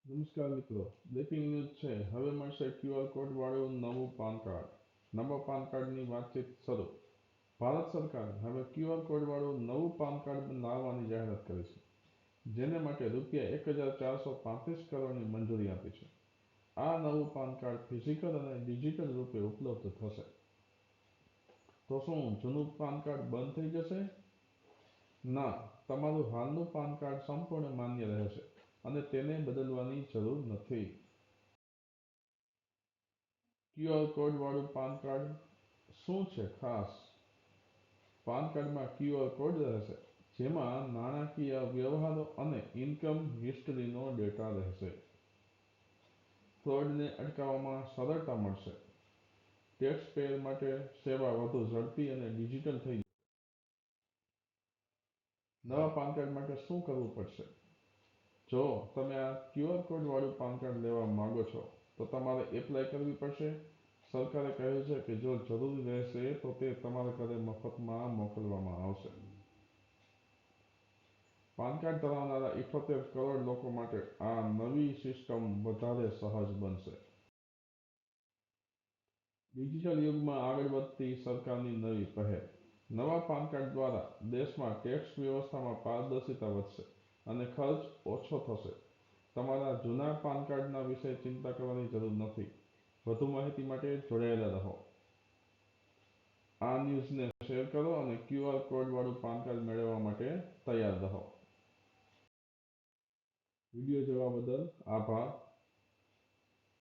નમસ્કાર મિત્રો, breaking news છે. હવે મળશે ક્યુઆર કોડ વાળું નવું પાન કાર્ડ. નવા પાન કાર્ડની વાતચીત શરૂ. ભારત સરકારે હવે ક્યુઆર કોડ વાળું નવું પાન કાર્ડ લાવવાની જાહેરાત કરી છે, જેને માટે ₹1,435 કરોડની મંજૂરી આપી છે. આ નવું પાન કાર્ડ ફિઝિકલ અને ડિજિટલ રૂપે ઉપલબ્ધ થશે. તો શું જૂનું પાન કાર્ડ બંધ થઈ જશે? ના, તમારું હાલનું પાન કાર્ડ સંપૂર્ણ માન્ય રહેશે અને તેને બદલવાની જરૂર નથી. ક્યુઆર કોડ વાળું પાન કાર્ડ શું છે ખાસ? પાન કાર્ડમાં ક્યુઆર કોડ રહેશે, જેમાં નાણાકીય વ્યવહારો અને ઇન્કમ હિસ્ટ્રીનો ડેટા રહેશે. ફ્રોડને અટકાવવામાં સરળતા મળશે. ટેક્સ પેયર માટે સેવા વધુ ઝડપી અને ડિજિટલ થઈ જશે. નવા પાન કાર્ડ માટે શું કરવું પડશે? જો તમે આ ક્યુઆર કોડ વાળું પાન કાર્ડ લેવા માંગો છો, તો તમારે એપ્લાય કરવી પડશે. સરકારે કહ્યું છે કે જો જરૂરી રહેશે તો તે તમારા ઘરે મફતમાં મોકલવામાં આવશે. પાન કાર્ડ ધરાવનારા 78 કરોડ લોકો માટે આ નવી સિસ્ટમ વધારે સહજ બનશે. ડિજિટલ યુગમાં આગળ વધતી સરકારની નવી પહેલ. નવા પાન કાર્ડ દ્વારા દેશમાં ટેક્સ વ્યવસ્થામાં પારદર્શિતા વધશે અને ખર્ચ ઓછો થશે. તમારા જૂના પાન કાર્ડના વિશે ચિંતા કરવાની જરૂર નથી. વધુ માહિતી માટે જોડાયેલા રહો. આ ન્યૂઝને શેર કરો અને ક્યુઆર કોડ વાળું પાન કાર્ડ મેળવવા માટે તૈયાર રહો. વિડીયો જોવા બદલ આભાર.